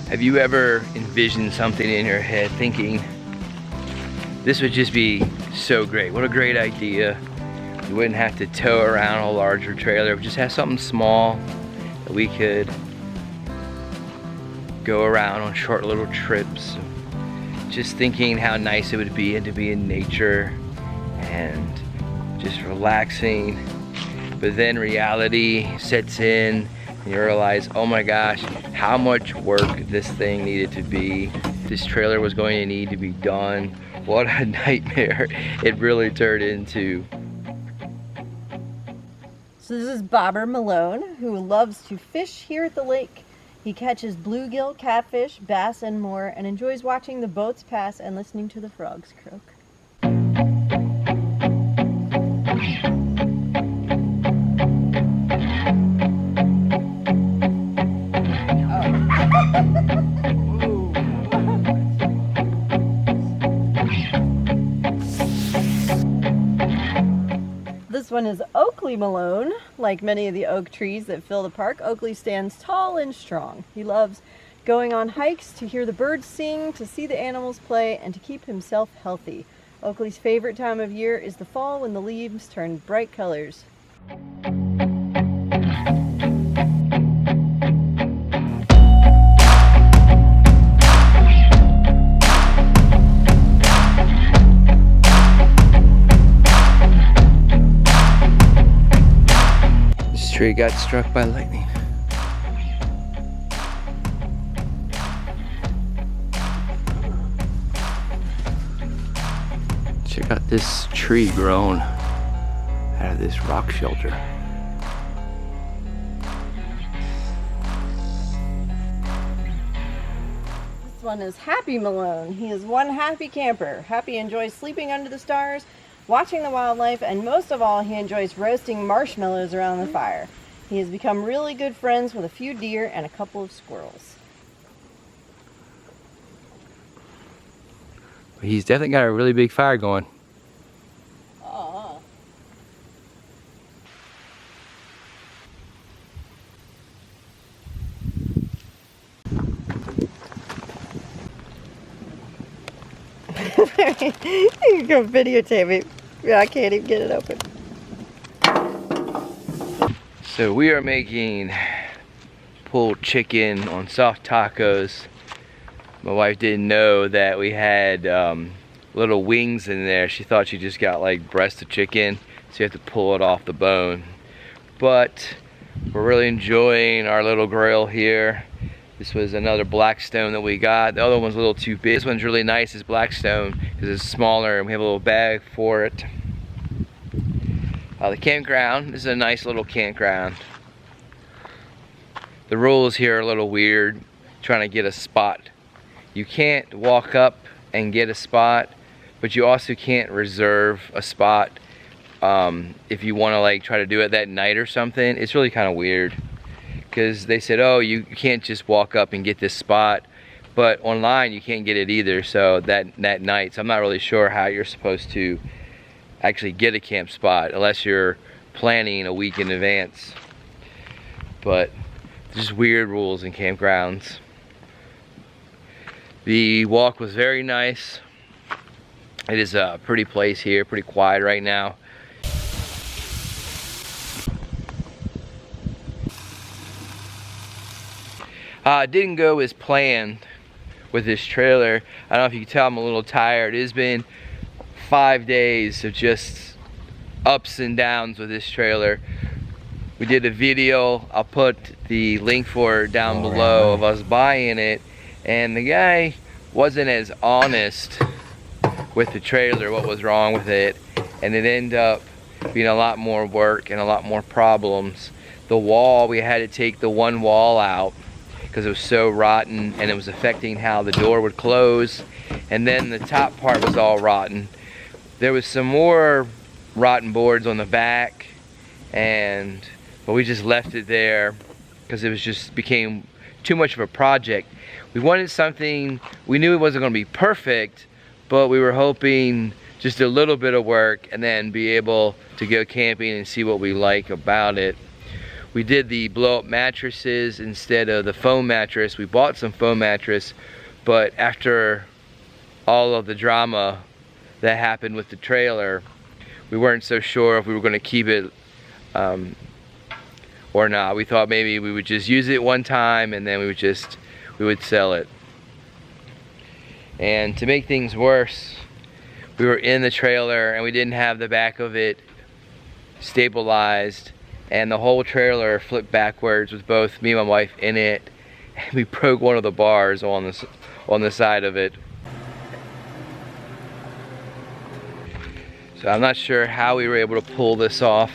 Have you ever envisioned something in your head thinking, this would just be so great, what a great idea. You wouldn't have to tow around a larger trailer, we just have something small that we could go around on short little trips. Just thinking how nice it would be and to be in nature and just relaxing. But then reality sets in and you realize, oh my gosh, how much work this thing needed to be. This trailer was going to need to be done. What a nightmare it really turned into. So this is Bobber Malone, who loves to fish here at the lake. He catches bluegill, catfish, bass, and more, and enjoys watching the boats pass and listening to the frogs croak. This one is Oakley Malone. Like many of the oak trees that fill the park, Oakley stands tall and strong. He loves going on hikes to hear the birds sing, to see the animals play, and to keep himself healthy. Oakley's favorite time of year is the fall when the leaves turn bright colors. Tree got struck by lightning. Check out this tree grown out of this rock shelter. This one is Happy Malone. He is one happy camper. Happy enjoys sleeping under the stars, watching the wildlife, and most of all, he enjoys roasting marshmallows around the fire. He has become really good friends with a few deer and a couple of squirrels. He's definitely got a really big fire going. You can go videotape it. Yeah, I can't even get it open. So we are making pulled chicken on soft tacos. My wife didn't know that we had little wings in there. She thought she just got like breast of chicken, so you have to pull it off the bone. But we're really enjoying our little grill here. This was another Blackstone that we got. The other one's a little too big. This one's really nice, this Blackstone, because it's smaller and we have a little bag for it. The campground, this is a nice little campground. The rules here are a little weird, trying to get a spot. You can't walk up and get a spot, but you also can't reserve a spot if you want to like try to do it that night or something. It's really kind of weird, because they said, oh, you can't just walk up and get this spot, but online you can't get it either, so that night. So I'm not really sure how you're supposed to actually get a camp spot unless you're planning a week in advance. But just weird rules in campgrounds. The walk was very nice. It is a pretty place here, pretty quiet right now. It didn't go as planned with this trailer. I don't know if you can tell I'm a little tired. It has been 5 days of just ups and downs with this trailer. We did a video, I'll put the link for it down below, of us buying it, and the guy wasn't as honest with the trailer, what was wrong with it, and it ended up being a lot more work and a lot more problems. The wall, we had to take the one wall out because it was so rotten and it was affecting how the door would close, and then the top part was all rotten. There was some more rotten boards on the back, but we just left it there because it was just became too much of a project. We wanted something, we knew it wasn't going to be perfect, but we were hoping just a little bit of work and then be able to go camping and see what we like about it. we did the blow up mattresses instead of the foam mattress. We bought some foam mattress, but after all of the drama that happened with the trailer, we weren't so sure if we were going to keep it or not. We thought maybe we would just use it one time and then we would sell it. And to make things worse, we were in the trailer and we didn't have the back of it stabilized, and the whole trailer flipped backwards with both me and my wife in it, and we broke one of the bars on the side of it. So I'm not sure how we were able to pull this off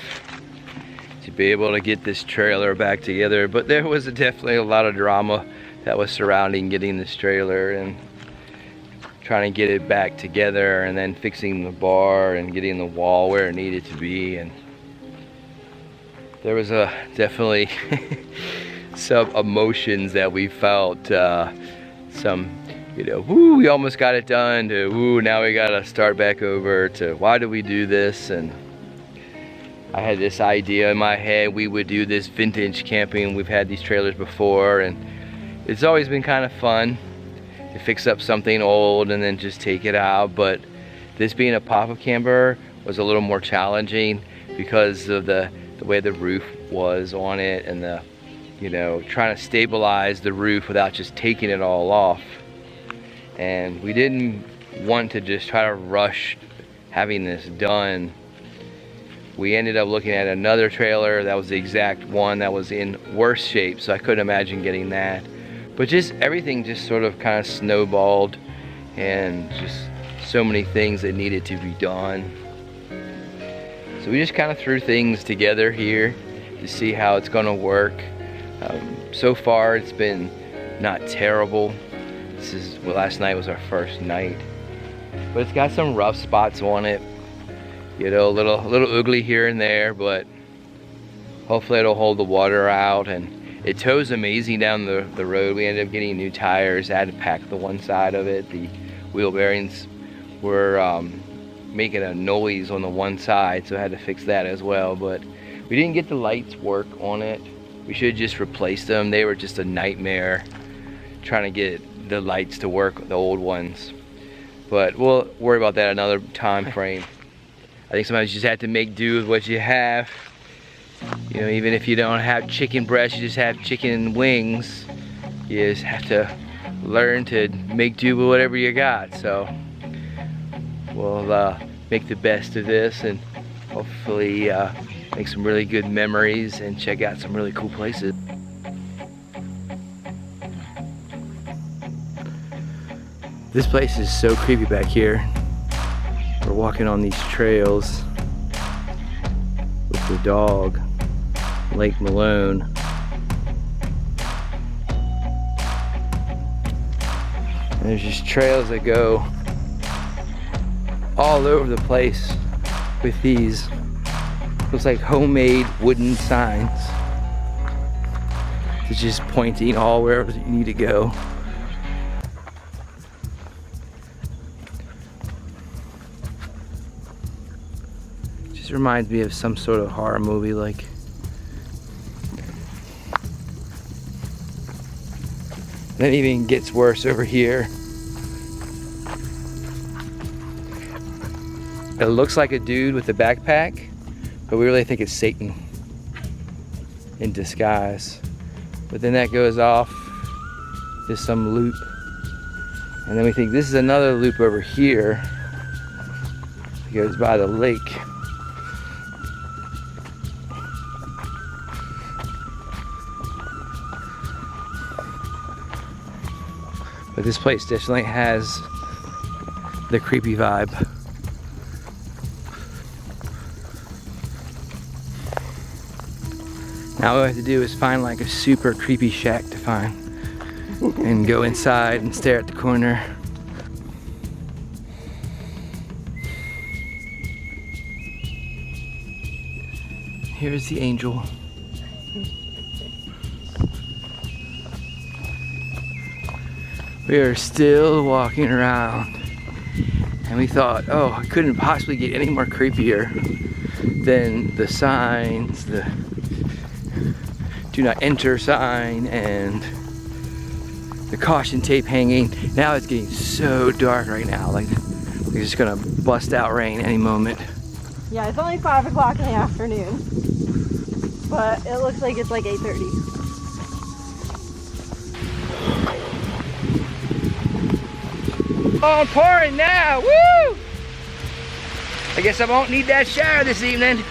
to be able to get this trailer back together, but there was definitely a lot of drama that was surrounding getting this trailer and trying to get it back together, and then fixing the bar and getting the wall where it needed to be. And there was definitely some emotions that we felt, some, you know, woo, we almost got it done, to woo, now we gotta start back over, to why do we do this? And I had this idea in my head, we would do this vintage camping. We've had these trailers before, and it's always been kind of fun to fix up something old and then just take it out. But this being a pop-up camper was a little more challenging because of the way the roof was on it, and the, you know, trying to stabilize the roof without just taking it all off. And we didn't want to just try to rush having this done. We ended up looking at another trailer that was the exact one that was in worse shape, so I couldn't imagine getting that. But just everything just sort of kind of snowballed, and just so many things that needed to be done. So we just kind of threw things together here to see how it's gonna work. So far it's been not terrible. Well, last night was our first night, but it's got some rough spots on it. You know, a little ugly here and there, but hopefully it'll hold the water out. And it tows amazing down the road. We ended up getting new tires. I had to pack the one side of it. The wheel bearings were making a noise on the one side, so I had to fix that as well. But we didn't get the lights work on it. We should have just replaced them. They were just a nightmare trying to get the lights to work, the old ones. But we'll worry about that another time frame. I think sometimes you just have to make do with what you have. You know, even if you don't have chicken breast, you just have chicken wings. You just have to learn to make do with whatever you got. So we'll make the best of this, and hopefully make some really good memories and check out some really cool places. This place is so creepy back here. We're walking on these trails with the dog, Lake Malone. And there's just trails that go all over the place with these, looks like homemade wooden signs. It's just pointing all wherever you need to go. Just reminds me of some sort of horror movie, like. Then it even gets worse over here. It looks like a dude with a backpack, but we really think it's Satan in disguise. But then that goes off to some loop. And then we think this is another loop over here. It goes by the lake. But this place definitely has the creepy vibe. Now all we have to do is find like a super creepy shack to find and go inside and stare at the corner. Here's the angel. We are still walking around, and we thought, oh, it couldn't possibly get any more creepier than the signs, the do not enter sign and the caution tape hanging. Now it's getting so dark right now, like it's just gonna bust out rain any moment. Yeah, it's only 5 o'clock in the afternoon, but it looks like it's like 8:30. Oh, I'm pouring now, woo! I guess I won't need that shower this evening.